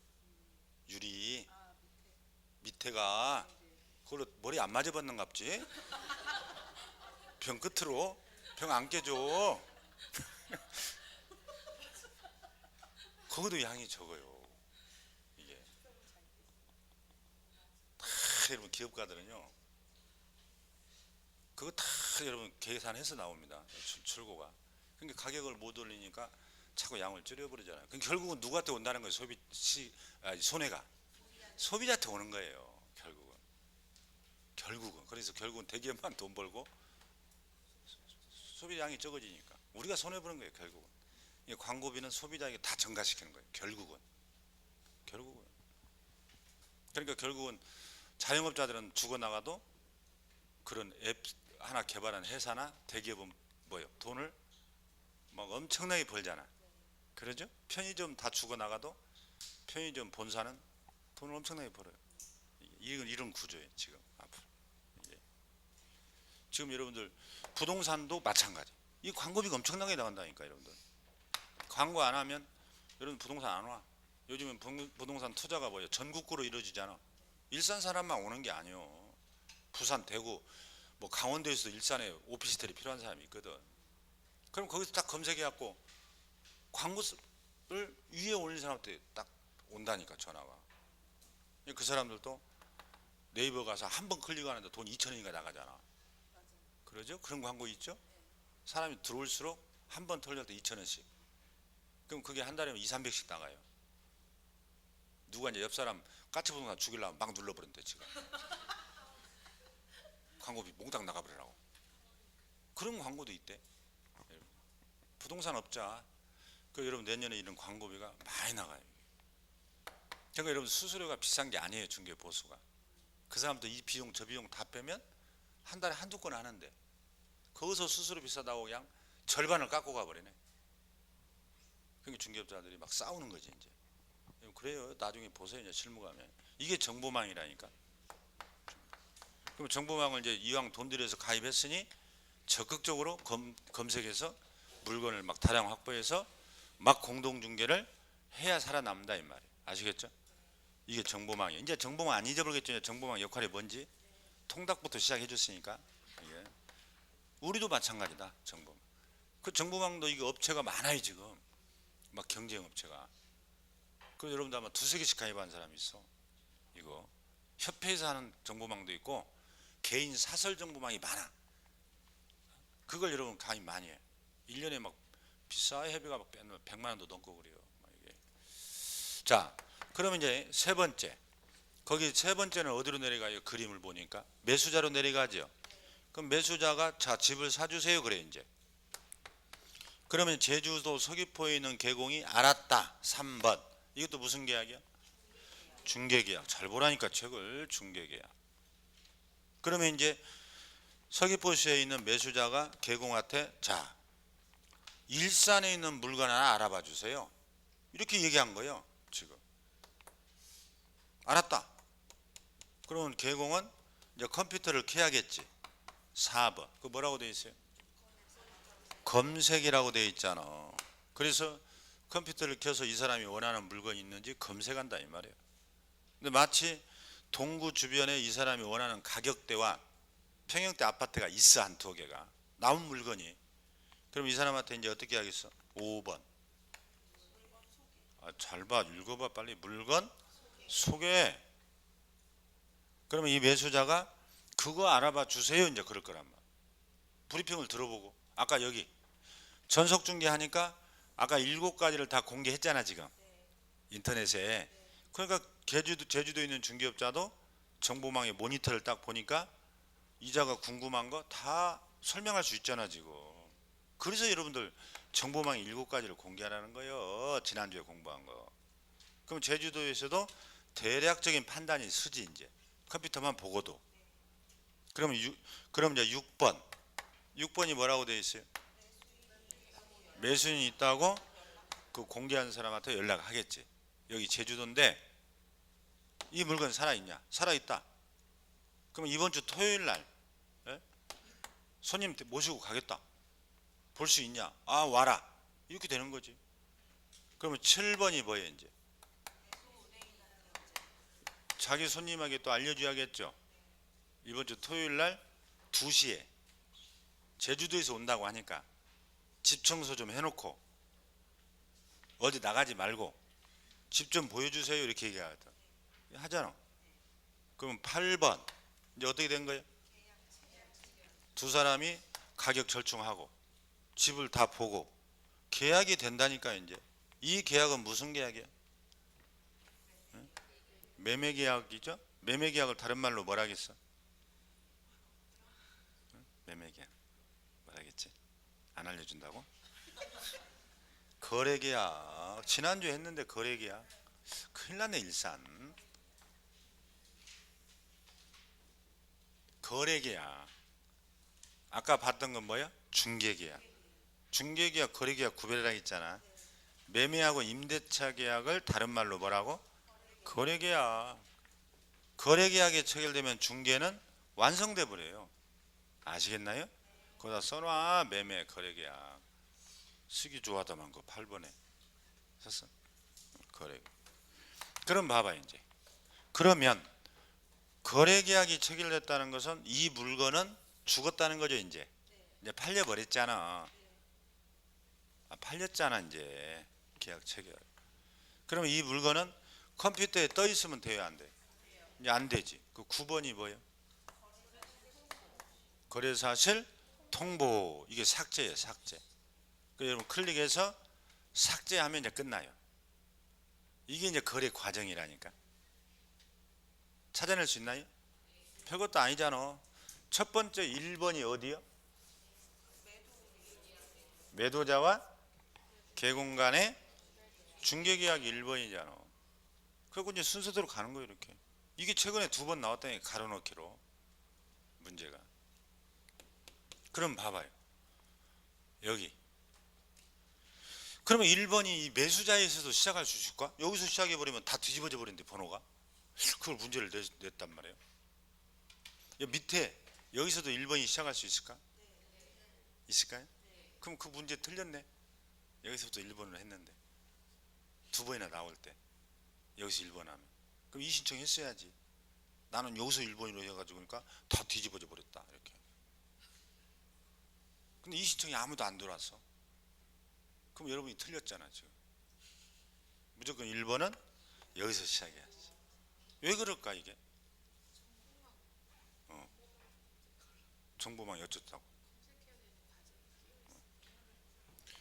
유리 밑에가 그걸로 머리 안 맞아봤는갑지? 병 끝으로 병 안 깨져. 거기도 양이 적어요. 이게 다 여러분 기업가들은요. 그거 다 여러분 계산해서 나옵니다. 출고가. 그러니까 가격을 못 올리니까 자꾸 양을 줄여버리잖아요. 그럼 결국은 누구한테 온다는 거예요. 손해가 소비자한테 오는 거예요. 결국은 그래서 결국은 대기업만 돈 벌고 소비량이 적어지니까 우리가 손해 보는 거예요. 결국은 이 광고비는 소비자에게 다 전가시키는 거예요. 결국은 그러니까 결국은 자영업자들은 죽어나가도 그런 앱 하나 개발한 회사나 대기업은 뭐예요? 돈을 막 엄청나게 벌잖아. 그러죠? 편의점 다 죽어나가도 편의점 본사는 돈을 엄청나게 벌어요. 이런 구조예요. 지금 앞으로 지금 여러분들 부동산도 마찬가지. 이 광고비가 엄청나게 나간다니까. 여러분들 광고 안 하면 여러분 부동산 안 와. 요즘은 부동산 투자가 뭐예요? 전국구로 이루어지잖아. 일산 사람만 오는 게 아니요. 부산, 대구, 뭐 강원도에서 일산에 오피스텔이 필요한 사람이 있거든. 그럼 거기서 딱 검색해갖고 광고를 위에 올린 사람한테 딱 온다니까 전화가. 그 사람들도 네이버 가서 한 번 클릭하는데 돈 2,000원이가 나가잖아. 그러죠? 그런 광고 있죠? 사람이 들어올수록 한 번 털릴 때 2,000원씩. 그럼 그게 한 달에 2, 300씩 나가요. 누가 이제 옆 사람 까치부동산 죽이려면 막 눌러버린대 지금. 광고비 몽땅 나가버리라고. 그런 광고도 있대. 부동산 업자 그 여러분 내년에 이런 광고비가 많이 나가요. 그러니까 여러분 수수료가 비싼 게 아니에요. 중개 보수가. 그 사람도 이 비용 저 비용 다 빼면 한 달에 한두 건 하는데 거기서 수수료 비싸다고 그냥 절반을 깎고 가버리네. 그러니까 중개업자들이 막 싸우는 거지 이제. 그래요. 나중에 보세요. 이제 실무가면 이게 정보망이라니까. 그럼 정보망을 이제 이왕 돈 들여서 가입했으니 적극적으로 검색해서 물건을 막 다량 확보해서 막 공동중개를 해야 살아남는다 이 말이에요. 아시겠죠? 이게 정보망이에요. 이제 정보망 안 잊어버리겠죠? 정보망 역할이 뭔지 통닭부터 시작해 줬으니까. 이게 우리도 마찬가지다. 정보망. 그 정보망도 이게 업체가 많아요 지금. 막 경쟁 업체가. 그 여러분도 아마 두세 개씩 가입한 사람이 있어. 이거 협회에서 하는 정보망도 있고 개인 사설 정보망이 많아. 그걸 여러분 가입 많이 해. 1년에 막 비싸. 협회가 막 100만 원도 넘고 그래요. 이게. 자, 그러면 이제 세 번째. 거기 세 번째는 어디로 내려가요? 그림을 보니까 매수자로 내려가죠. 그럼 매수자가 자 집을 사주세요 그래 이제. 그러면 제주도 서귀포에 있는 개공이 알았다. 3번. 이것도 무슨 계약이야? 중개계약. 잘 보라니까 책을. 중개계약. 그러면 이제 서귀포시에 있는 매수자가 개공한테 자 일산에 있는 물건 하나 알아봐 주세요. 이렇게 얘기한 거예요. 지금. 알았다. 그러면 개공은 이제 컴퓨터를 켜야겠지. 4번. 그 뭐라고 되어 있어요? 검색이라고 되어 있잖아. 그래서 컴퓨터를 켜서 이 사람이 원하는 물건이 있는지 검색한다 이 말이에요. 근데 마치 동구 주변에 이 사람이 원하는 가격대와 평형대 아파트가 있어. 한 두 개가 남은 물건이. 그럼 이 사람한테 이제 어떻게 하겠어? 5번. 잘 봐. 읽어봐 빨리. 물건 소개. 그러면 이 매수자가 그거 알아봐 주세요 이제 그럴 거란 말. 브리핑을 들어보고 아까 여기 전속 중개하니까 아까 7가지를 다 공개했잖아 지금 인터넷에. 그러니까 제주도에 있는 중개업자도 정보망의 모니터를 딱 보니까 이자가 궁금한 거 다 설명할 수 있잖아 지금. 그래서 여러분들 정보망의 7가지를 공개하라는 거예요. 지난주에 공부한 거. 그럼 제주도에서도 대략적인 판단이 서지 이제 컴퓨터만 보고도. 그럼 이제 6번이 뭐라고 되어 있어요? 매수인이 있다고 그 공개한 사람한테 연락하겠지. 여기 제주도인데 이 물건 살아있냐? 살아있다. 그럼 이번 주 토요일 날 손님 모시고 가겠다. 볼 수 있냐? 아, 와라. 이렇게 되는 거지. 그러면 7번이 뭐예요? 이제 자기 손님에게 또 알려줘야겠죠. 이번 주 토요일 날 2시에 제주도에서 온다고 하니까 집 청소 좀 해놓고 어디 나가지 말고 집 좀 보여주세요. 이렇게 얘기하거든. 하잖아. 그러면 8번 이제 어떻게 된 거예요? 두 사람이 가격 절충하고 집을 다 보고 계약이 된다니까. 이제 이 계약은 무슨 계약이야? 매매 계약이죠. 매매 계약을 다른 말로 뭐라 하겠어? 매매 계약 뭐라 하겠지? 안 알려준다고? 거래 계약. 지난주에 했는데 거래 계약. 큰일 났네. 일산 거래 계약. 아까 봤던 건 뭐야? 중개 계약. 중개 계약, 거래 계약 구별이라 했잖아. 매매하고 임대차 계약을 다른 말로 뭐라고? 거래 계약. 거래 계약이 체결되면 중개는 완성돼 버려요. 아시겠나요? 거기다 써놔. 매매 거래 계약. 쓰기 좋아하다만 그 8번에 썼어. 거래. 그럼 봐봐. 이제 그러면 거래 계약이 체결됐다는 것은 이 물건은 죽었다는 거죠. 이제 팔려 버렸잖아. 팔렸잖아. 이제 계약 체결. 그러면 이 물건은 컴퓨터에 떠 있으면 돼요, 안 돼? 이제 안 되지. 그 9번이 뭐예요? 거래 사실 통보. 이게 삭제예요, 삭제. 그 여러분 클릭해서 삭제하면 이제 끝나요. 이게 이제 거래 과정이라니까. 찾아낼 수 있나요? 별것도 아니잖아. 첫 번째 1번이 어디요? 매도자와 개공 간의 중개계약이 1번이잖아. 그리고 이제 순서대로 가는 거예요. 이렇게. 이게 최근에 2번 나왔다니, 가로넣기로 문제가. 그럼 봐봐요. 여기. 그러면 1번이 이 매수자에서도 시작할 수 있을까? 여기서 시작해버리면 다 뒤집어져 버리는데 번호가. 그걸 문제를 냈단 말이에요. 밑에 여기서도 1번이 시작할 수 있을까? 있을까요? 그럼 그 문제 틀렸네. 여기서부터 1번으로 했는데 2번이나 나올 때 여기서 1번 하면 그럼 이신청 했어야지. 나는 여기서 1번으로 해가지고 그러니까 다 뒤집어져 버렸다 이렇게. 근데 이신청이 아무도 안 들어왔어. 그럼 여러분이 틀렸잖아. 지금 무조건 1번은 여기서 시작해야지. 왜 그럴까 이게? 정보망이 어쩌다고.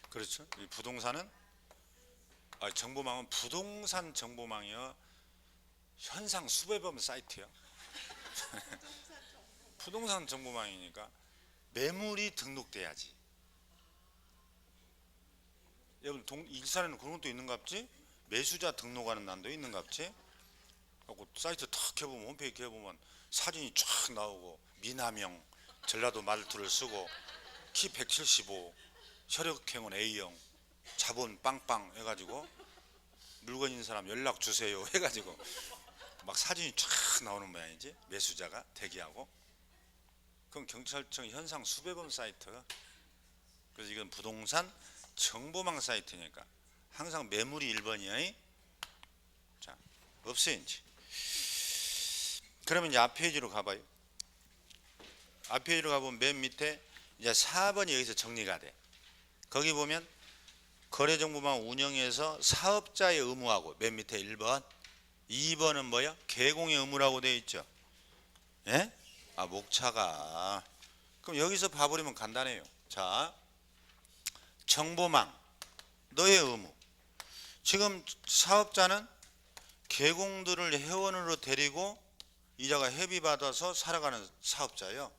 그렇죠. 이 부동산은 정보망은 부동산 정보망이요. 현상 수배범 사이트요. 부동산 정보망이니까 매물이 등록돼야지. 여러분 일산에는 그런 것도 있는갑지? 매수자 등록하는 난도 있는갑지? 하고 사이트 탁 해보면 홈페이지 해보면 사진이 쫙 나오고 미남형 전라도 말투를 쓰고 키 175 혈액형은 A형 자본 빵빵 해가지고 물건 있는 사람 연락 주세요 해가지고 막 사진이 쫙 나오는 모양이지. 매수자가 대기하고. 그럼 경찰청 현상 수배범 사이트. 그래서 이건 부동산 정보망 사이트니까 항상 매물이 1번이야. 자, 없어요 이제. 그러면 이제 앞 페이지로 가봐요. 앞 페이지로 가보면 맨 밑에 이제 4번이 여기서 정리가 돼. 거기 보면 거래정보망 운영에서 사업자의 의무하고 맨 밑에 1번 2번은 뭐야? 개공의 의무라고 되어 있죠. 예? 목차가. 그럼 여기서 봐버리면 간단해요. 자, 정보망 너의 의무. 지금 사업자는 개공들을 회원으로 데리고 이자가 회비받아서 살아가는 사업자예요.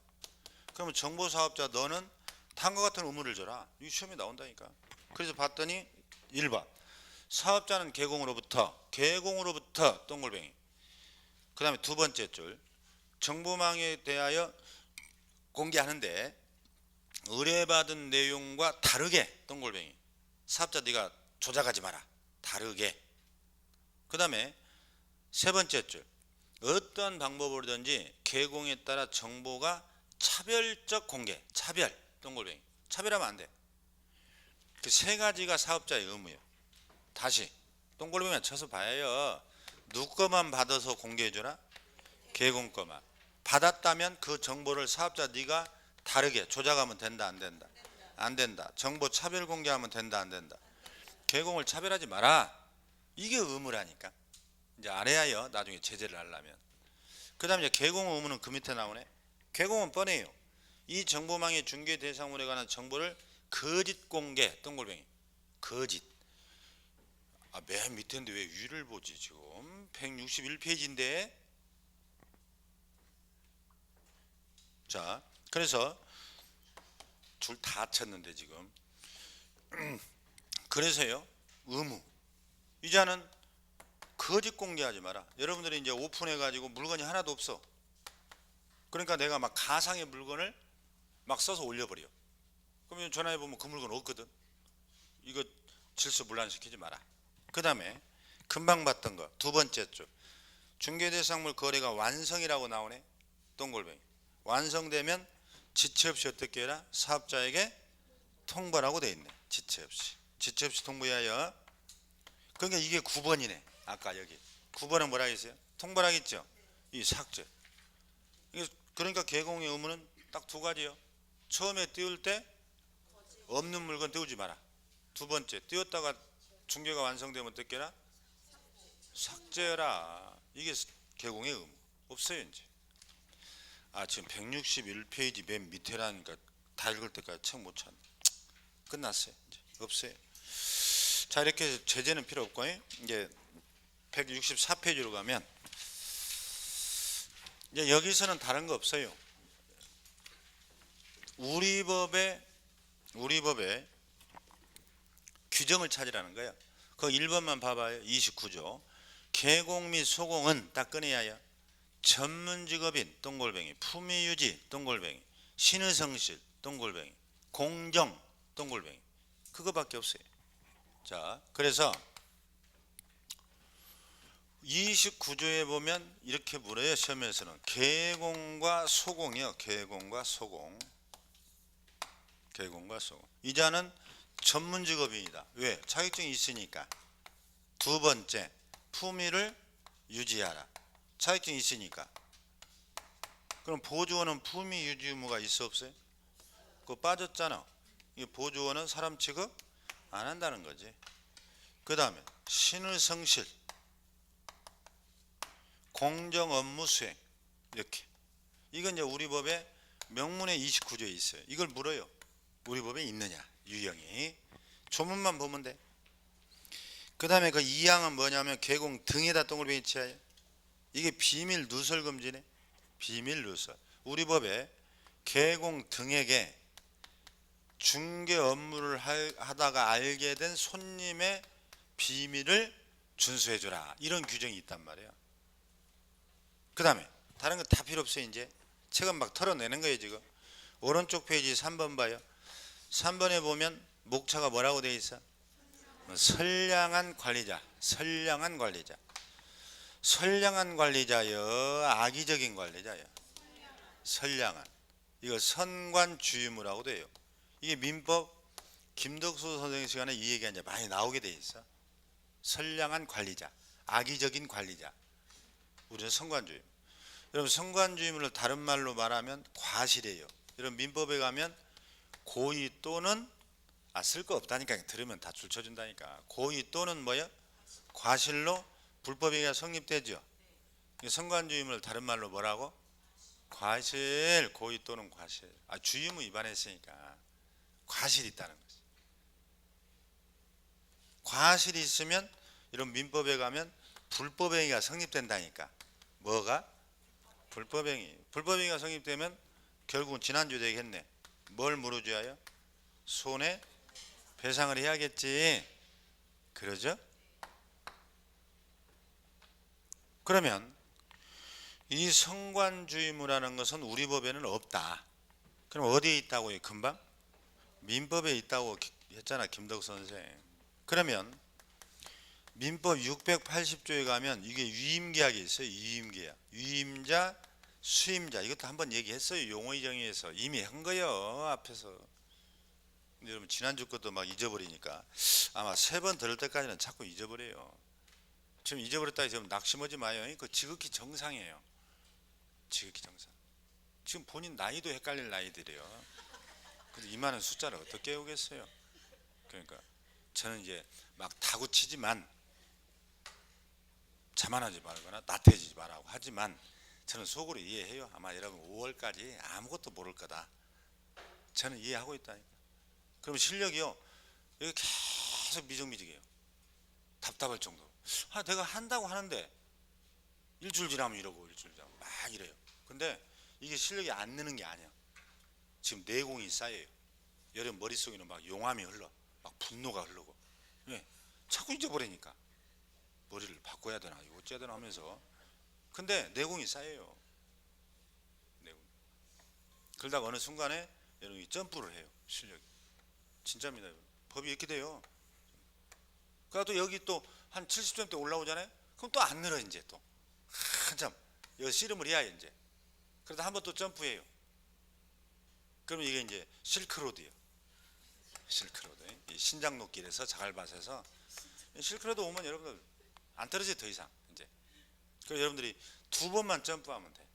그러면 정보사업자 너는 다음과 같은 의무를 줘라. 이 시험에 나온다니까. 그래서 봤더니 1번 사업자는 개공으로부터 동글뱅이. 그 다음에 두 번째 줄 정보망에 대하여 공개하는데 의뢰받은 내용과 다르게 동글뱅이 사업자 네가 조작하지 마라. 다르게. 그 다음에 세 번째 줄 어떤 방법으로든지 개공에 따라 정보가 차별적 공개. 차별 동글뱅이 차별하면 안 돼. 그 세 가지가 사업자의 의무예요. 다시 동글뱅이만 쳐서 봐요. 누구 거만 받아서 공개해줘라? 개공 거만. 받았다면 그 정보를 사업자 네가 다르게 조작하면 된다 안 된다? 안 된다. 정보 차별 공개하면 된다 안 된다? 개공을 차별하지 마라. 이게 의무라니까. 이제 알아야요. 나중에 제재를 하려면. 그 다음에 개공 의무는 그 밑에 나오네. 개공은 뻔해요. 이 정보망의 중개 대상물에 관한 정보를 거짓 공개 동글뱅이 거짓. 맨 밑에인데 왜 위를 보지 지금 161페이지인데. 자 그래서 줄 다 쳤는데 지금 그래서요 의무 이자는 거짓 공개하지 마라. 여러분들이 이제 오픈해 가지고 물건이 하나도 없어. 그러니까 내가 막 가상의 물건을 막 써서 올려버려. 그러면 전화해 보면 그 물건 없거든. 이거 질서 문란시키지 마라. 그 다음에 금방 봤던 거 두 번째 줄 중개대상물 거래가 완성이라고 나오네. 동글뱅이 완성되면 지체 없이 어떻게 해라? 사업자에게 통보라고 돼 있네. 지체 없이 통보하여. 그러니까 이게 9번이네. 아까 여기 9번은 뭐라 했어요? 통보라겠죠. 이 삭제. 그러니까 개공의 의무는 딱 두 가지요. 처음에 띄울 때 없는 물건 띄우지 마라. 두 번째 띄웠다가 중개가 완성되면 어떻게 해라? 삭제해라. 이게 개공의 의무. 없어요 이제. 지금 161페이지 맨 밑에라니까 다 읽을 때까지 책 못 찾네. 끝났어요. 이제 없어요. 자 이렇게 제재는 필요 없고 이제 164페이지로 가면 이제 여기서는 다른 거 없어요. 우리 법의 규정을 찾으라는 거예요. 그 1번만 봐봐요. 29조 개공 및 소공은 딱 꺼내야 해요. 전문직업인 동글뱅이 품위유지 동글뱅이 신의성실 동글뱅이 공정 동글뱅이 그거밖에 없어요. 자 그래서 29조에 보면 이렇게 물어요. 시험에서는 개공과 소공이요. 개공과 소공 이자는 전문직업인이다. 왜? 자격증이 있으니까. 두 번째 품위를 유지하라. 자격증이 있으니까. 그럼 보조원은 품위 유지 의무가 있어 없어요? 그거 빠졌잖아. 이 보조원은 사람 취급 안 한다는 거지. 그 다음에 신의성실 공정 업무 수행 이렇게. 이건 이제 우리 법의 명문의 29조에 있어요. 이걸 물어요. 우리 법에 있느냐 유형이. 조문만 보면 돼. 그 다음에 그 2항은 뭐냐면 개공 등에다 동글뱅이 치하여. 이게 비밀 누설 금지네. 비밀 누설. 우리 법에 개공 등에게 중개 업무를 하다가 알게 된 손님의 비밀을 준수해줘라. 이런 규정이 있단 말이야. 그 다음에 다른 거 다 필요 없어요. 이제 책은 막 털어내는 거예요 지금. 오른쪽 페이지 3번 봐요. 3번에 보면 목차가 뭐라고 되어 있어? 선량한 관리자. 선량한 관리자여 악의적인 관리자여. 선량한. 이거 선관주의무라고 돼요. 이게 민법 김덕수 선생님 시간에 이 얘기가 이제 많이 나오게 돼 있어. 선량한 관리자, 악의적인 관리자. 우리는 선관주의. 여러분 선관주의를 다른 말로 말하면 과실이에요. 여러분 민법에 가면 고의 또는 쓸 거 없다니까. 들으면 다 줄 쳐준다니까. 고의 또는 뭐야? 과실로 불법행위가 성립되죠. 선관주의를 다른 말로 뭐라고? 과실. 고의 또는 과실. 주의무 위반했으니까 과실이 있다는 거지. 과실이 있으면 이런 민법에 가면 불법행위가 성립된다니까. 뭐가? 불법행위가 성립되면 결국은 지난주에 얘기했네. 뭘 물어줘야? 손해배상을 해야겠지. 그러죠? 그러면 이 성관주의무라는 것은 우리 법에는 없다. 그럼 어디에 있다고요? 금방 민법에 있다고 했잖아, 김덕 선생. 그러면 민법 680조에 가면 이게 유임계약이 있어요. 유임계약. 유임자, 수임자. 이것도 한번 얘기했어요. 용어의 정의에서 이미 한 거예요. 앞에서. 근데 여러분 지난주 것도 막 잊어버리니까 아마 3번 들을 때까지는 자꾸 잊어버려요. 지금 잊어버렸다 지금 낙심하지 마요. 그 지극히 정상이에요. 지극히 정상. 지금 본인 나이도 헷갈릴 나이들이에요. 근데 이만한 숫자를 어떻게 외우겠어요? 그러니까 저는 이제 막 다구치지만 자만하지 말거나 나태해지지 말라고 하지만 저는 속으로 이해해요. 아마 여러분 5월까지 아무것도 모를 거다. 저는 이해하고 있다니까. 그럼 실력이요. 여기 계속 미적미적해요. 답답할 정도로. 내가 한다고 하는데 일주일 지나면 이러고 일주일 지나면 막 이래요. 근데 이게 실력이 안 느는 게 아니야. 지금 내공이 쌓여요. 여러분 머릿속에는 막 용암이 흘러. 막 분노가 흐르고. 왜? 자꾸 잊어버리니까. 머리를 바꿔야 되나 이거 어째야 되나 하면서. 근데 내공이 쌓여요. 내공. 그러다가 어느 순간에 여러분이 점프를 해요. 실력이. 진짜입니다. 법이 이렇게 돼요. 그러다 또 여기 또 한 70점대 올라오잖아요. 그럼 또 안 늘어 이제 또. 한참 여기 씨름을 해야 이제. 그러다 한번 또 점프해요. 그러면 이게 이제 실크로드예요. 실크로드. 이 신장로길에서 자갈밭에서 실크로드 오면 여러분들 안 떨어져요 더 이상 이제. 그래서 여러분들이 2번만 점프하면 돼.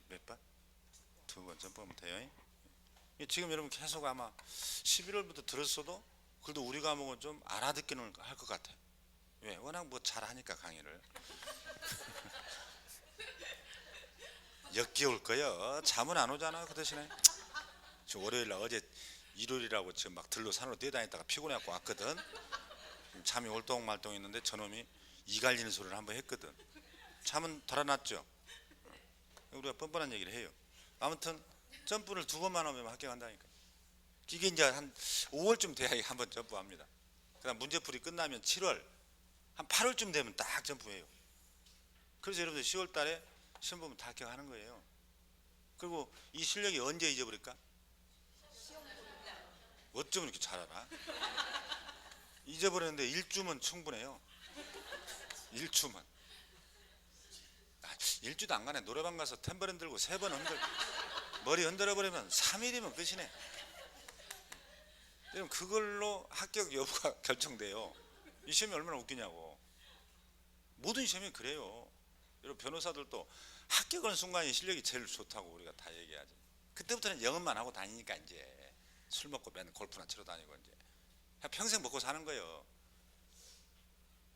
몇 번? 2번 점프하면 돼요. 지금 여러분 계속 아마 11월부터 들었어도 그래도 우리 과목은 좀 알아듣기는 할 것 같아. 왜? 워낙 뭐 잘하니까 강의를. 역겨울 거요. 잠은 안 오잖아 그 대신에. 지금 월요일날 어제 일요일이라고 지금 막 들로 산으로 뛰어다니다가 피곤해갖고 왔거든. 잠이 올똥말똥 했는데 저놈이 이 갈리는 소리를 한번 했거든. 잠은 달아났죠. 우리가 뻔뻔한 얘기를 해요. 아무튼 점프를 2번만 하면 합격한다니까. 이게 이제 한 5월쯤 돼야 한번 점프합니다. 그다음 문제풀이 끝나면 7월 한 8월쯤 되면 딱 점프해요. 그래서 여러분들 10월 달에 시험 보면 다 합격하는 거예요. 그리고 이 실력이 언제 잊어버릴까? 어쩌면 이렇게 잘 알아? 잊어버렸는데 1주면 충분해요. 1주면. 1주도 안 가네. 노래방 가서 탬버린 들고 3번 머리 흔들어버리면 3일이면 끝이네. 여러분 그걸로 합격 여부가 결정돼요. 이 시험이 얼마나 웃기냐고. 모든 시험이 그래요. 여러분 변호사들도 합격하는 순간이 실력이 제일 좋다고 우리가 다 얘기하지. 그때부터는 영업만 하고 다니니까 이제 술 먹고 맨날 골프나 치러 다니고 이제 평생 먹고 사는 거예요.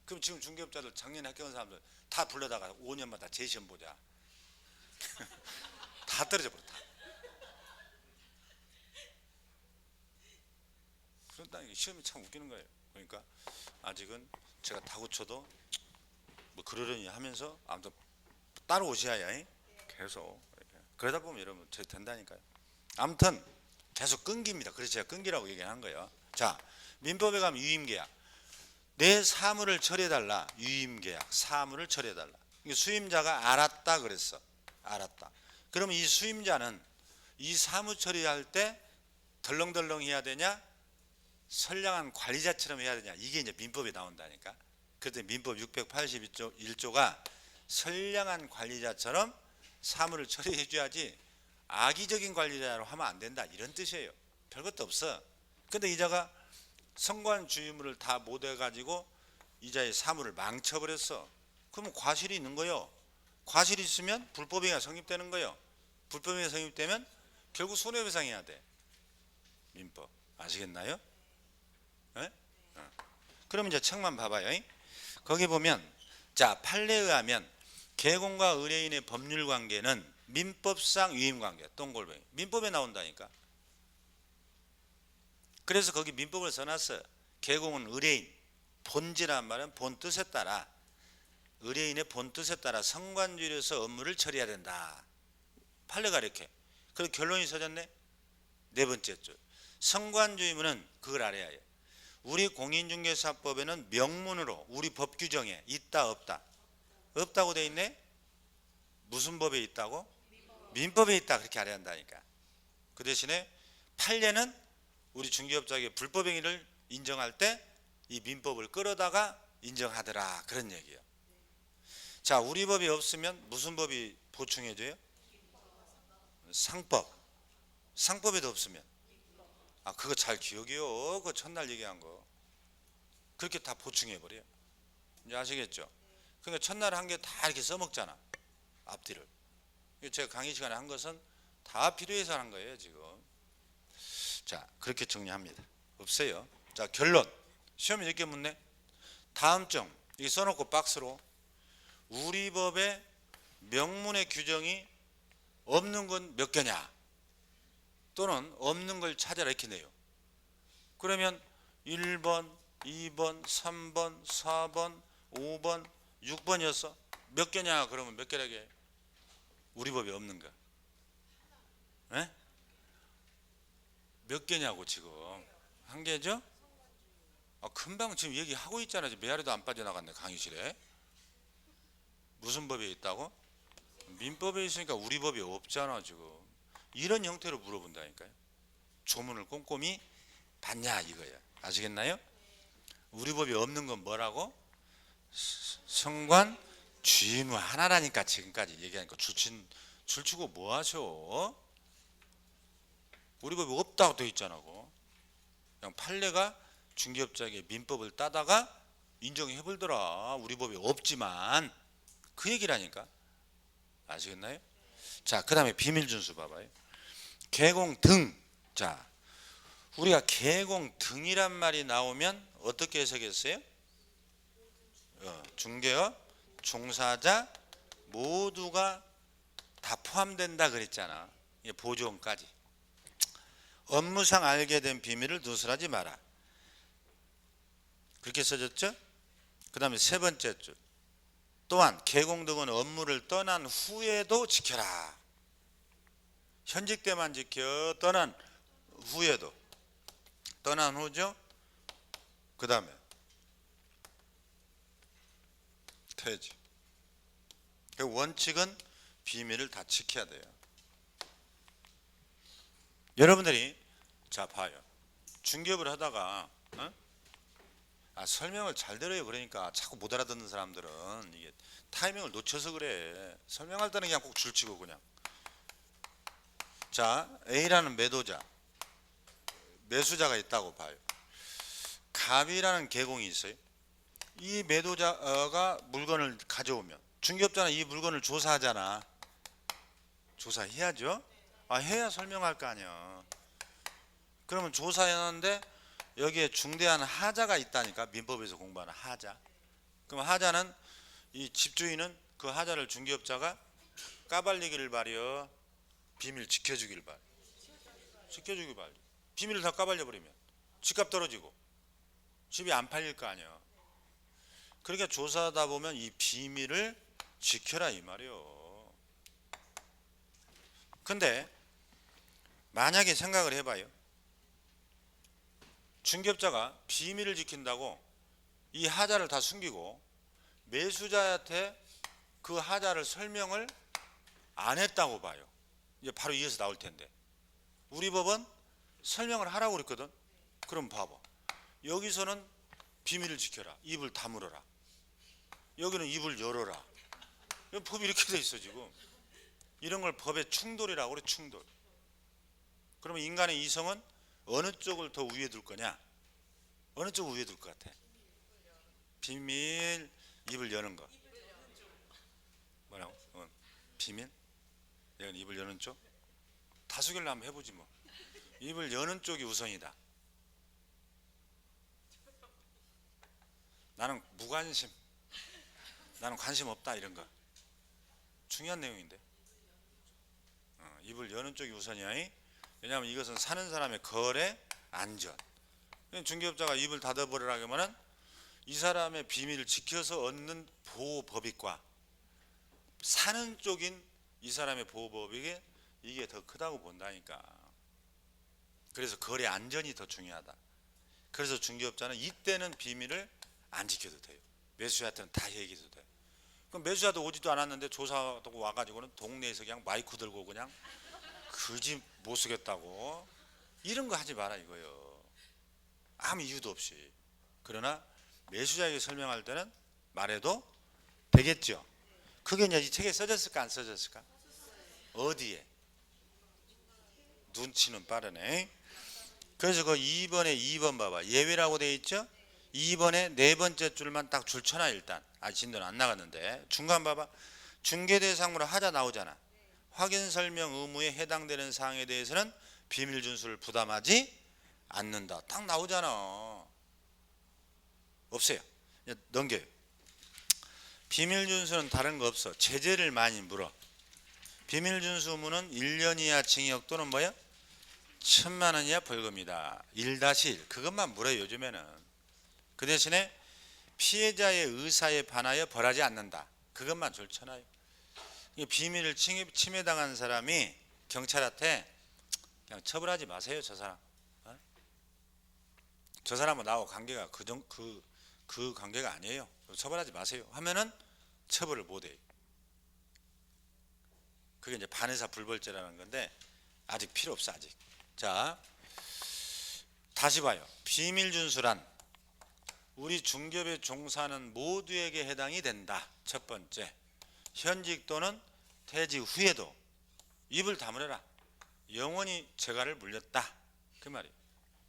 그럼 지금 중개업자들 작년에 합격한 사람들 다 불러다가 5년마다 재시험 보자. 다 떨어져 버렸다. 그런다. 시험이 참 웃기는 거예요. 그러니까 아직은 제가 다구쳐도 뭐 그러려니 하면서 아무튼 따라오셔야 계속. 그러다 보면 여러분 저 된다니까요. 아무튼 계속 끊깁니다. 그래서 제가 끊기라고 얘기한 거예요. 자, 민법에 가면 유임계약. 내 사물을 처리해달라. 유임계약. 사물을 처리해달라. 수임자가 알았다 그랬어. 알았다. 그러면 이 수임자는 이 사무 처리할 때 덜렁덜렁 해야 되냐? 선량한 관리자처럼 해야 되냐? 이게 이제 민법에 나온다니까. 그래서 민법 681조가 선량한 관리자처럼 사물을 처리해 줘야지 악의적인 관리자로 하면 안 된다 이런 뜻이에요. 별것도 없어. 근데 이자가 성관주의물을 다 못 해가지고 이자의 사물을 망쳐버렸어. 그러면 과실이 있는 거예요. 과실이 있으면 불법행위가 성립되는 거예요. 불법행위가 성립되면 결국 손해배상해야 돼. 민법 아시겠나요? 네? 그럼 이제 책만 봐봐요. 거기 보면 자 판례에 의하면 개공과 의뢰인의 법률 관계는 민법상 유임관계 동골뱅이 민법에 나온다니까. 그래서 거기 민법을 써놨어요. 개공은 의뢰인 본질한 말은 본뜻에 따라 의뢰인의 본뜻에 따라 성관주의로서 업무를 처리해야 된다. 판례가 이렇게. 그리고 결론이 써졌네. 네 번째 줄 성관주의문은 그걸 알아야 해요. 우리 공인중개사법에는 명문으로 우리 법 규정에 있다 없다? 없다고 돼 있네. 무슨 법에 있다고? 민법에 있다. 그렇게 알아야 한다니까. 그 대신에 판례는 우리 중개업자에게 불법 행위를 인정할 때 이 민법을 끌어다가 인정하더라, 그런 얘기예요. 자, 우리 법이 없으면 무슨 법이 보충해줘요? 상법. 상법에도 없으면, 그거 잘 기억해요. 그 첫날 얘기한 거 그렇게 다 보충해버려요. 이제 아시겠죠? 그러니까 첫날 한 게 다 이렇게 써먹잖아, 앞뒤를. 제가 강의 시간에 한 것은 다 필요해서 한 거예요 지금. 자, 그렇게 정리합니다. 없어요. 자, 결론. 시험이 이렇게 묻네. 다음 점 이게 써놓고 박스로 우리 법의 명문의 규정이 없는 건 몇 개냐, 또는 없는 걸 찾아라, 이렇게 내요. 그러면 1번, 2번, 3번, 4번, 5번, 6번이었어. 몇 개냐? 그러면 몇 개라게? 우리 법이 없는 거. 에? 몇 개냐고 지금. 한 개죠? 금방 지금 얘기하고 있잖아. 지금 메아리도 안 빠져나갔네, 강의실에. 무슨 법에 있다고? 민법에 있으니까 우리 법이 없잖아 지금. 이런 형태로 물어본다니까요. 조문을 꼼꼼히 봤냐 이거야. 아시겠나요? 우리 법이 없는 건 뭐라고? 성관 주의무 하나라니까. 지금까지 얘기하니까 줄치고 뭐 하셔? 우리 법이 없다고 돼 있잖아. 그냥 판례가 중개업자에게 민법을 따다가 인정해 볼더라. 우리 법이 없지만, 그 얘기라니까. 아시겠나요? 자, 그 다음에 비밀준수 봐봐요. 개공 등. 자, 우리가 개공 등이란 말이 나오면 어떻게 해석했어요? 중개업 종사자 모두가 다 포함된다 그랬잖아. 보조원까지. 업무상 알게 된 비밀을 누설하지 마라, 그렇게 써졌죠? 그 다음에 세 번째 줄. 또한 개공 등은 업무를 떠난 후에도 지켜라. 현직 때만 지켜. 떠난 후에도. 떠난 후죠. 그 다음에 퇴지. 그 원칙은 비밀을 다 지켜야 돼요. 여러분들이 자 봐요. 중개업을 하다가 설명을 잘 들어요. 그러니까 자꾸 못 알아듣는 사람들은 이게 타이밍을 놓쳐서 그래. 설명할 때는 그냥 꼭 줄치고 그냥. 자, A라는 매도자, 매수자가 있다고 봐요. 갑이라는 개공이 있어요. 이 매도자가 물건을 가져오면 중개업자는 이 물건을 조사하잖아. 조사해야죠. 해야 설명할 거 아니야. 그러면 조사했는데 여기에 중대한 하자가 있다니까. 민법에서 공부하는 하자. 그럼 하자는, 이 집주인은 그 하자를 중개업자가 까발리기를 바려, 비밀 지켜주길 바래. 지켜주길 바래. 비밀을 다 까발려 버리면 집값 떨어지고 집이 안 팔릴 거 아니야. 그러니까 조사하다 보면 이 비밀을 지켜라 이 말이요. 근데 만약에 생각을 해봐요. 중개업자가 비밀을 지킨다고 이 하자를 다 숨기고 매수자한테 그 하자를 설명을 안 했다고 봐요. 이제 바로 이어서 나올 텐데, 우리 법은 설명을 하라고 그랬거든. 그럼 봐봐. 여기서는 비밀을 지켜라, 입을 다물어라. 여기는 입을 열어라. 법이 이렇게 돼 있어 지금. 이런 걸 법의 충돌이라고 그래, 충돌. 그러면 인간의 이성은 어느 쪽을 더 위에 둘 거냐? 어느 쪽을 위에 둘 것 같아? 비밀, 입을 여는 거. 뭐라고? 비밀? 얘는 입을 여는 쪽? 다수결로 한번 해보지 뭐. 입을 여는 쪽이 우선이다. 나는 무관심, 나는 관심 없다, 이런 거. 중요한 내용인데. 입을 여는 쪽이 우선이야. 왜냐하면 이것은 사는 사람의 거래 안전. 중개업자가 입을 닫아버리라 하면은 이 사람의 비밀을 지켜서 얻는 보호법익과 사는 쪽인 이 사람의 보호법익이 이게 더 크다고 본다니까. 그래서 거래 안전이 더 중요하다. 그래서 중개업자는 이때는 비밀을 안 지켜도 돼요. 매수자한테는 다 얘기해도 돼. 그럼 매수자도 오지도 않았는데 조사하고 와가지고는 동네에서 그냥 마이크 들고 그냥 집 못 쓰겠다고 이런 거 하지 마라 이거요. 아무 이유도 없이. 그러나 매수자에게 설명할 때는 말해도 되겠죠. 그게 이제 이 책에 써졌을까 안 써졌을까? 어디에? 눈치는 빠르네. 그래서 그 2번에 2번 봐봐. 예외라고 돼 있죠? 2번에 네 번째 줄만 딱 줄쳐놔 일단. 아직 진도는 안 나갔는데. 중간 봐봐. 중개대상무로 하자 나오잖아. 확인 설명 의무에 해당되는 사항에 대해서는 비밀 준수를 부담하지 않는다. 딱 나오잖아. 없어요. 넘겨요. 비밀 준수는 다른 거 없어. 제재를 많이 물어. 비밀 준수 의무는 1년 이하 징역 또는 뭐야? 1,000만 원 이하 벌금이다. 1-1 그것만 물어요 요즘에는. 그 대신에 피해자의 의사에 반하여 벌하지 않는다. 그것만 줄쳐놔요. 비밀을 침해당한 사람이 경찰한테 그냥 처벌하지 마세요. 저 사람. 저 사람은 나하고 관계가 그 관계가 아니에요. 처벌하지 마세요. 하면은 처벌을 못해요. 그게 이제 반의사 불벌죄라는 건데 아직 필요 없어 아직. 자, 다시 봐요. 비밀 준수란 우리 중개업에 종사하는 모두에게 해당이 된다. 첫 번째, 현직 또는 퇴직 후에도 입을 다물어라. 영원히 재가를 물렸다. 그 말이에요.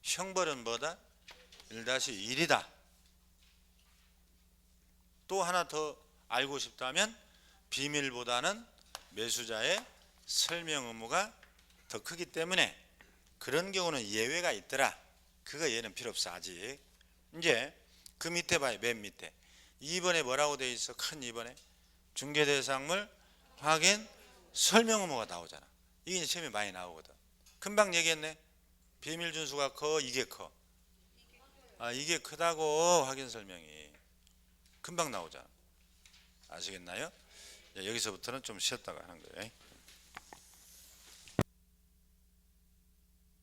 형벌은 뭐다? 1-1이다. 또 하나 더 알고 싶다면 비밀보다는 매수자의 설명 의무가 더 크기 때문에 그런 경우는 예외가 있더라. 그거 얘는 필요 없어 아직. 이제 그 밑에 봐요. 맨 밑에 2번에 뭐라고 돼 있어? 큰 2번에 중개대상물 확인 설명 의무가 나오잖아. 이게 시험에 많이 나오거든. 금방 얘기했네. 비밀 준수가 커 이게 커? 이게 크다고. 확인 설명이 금방 나오잖아. 아시겠나요? 여기서부터는 좀 쉬었다가 하는 거예요.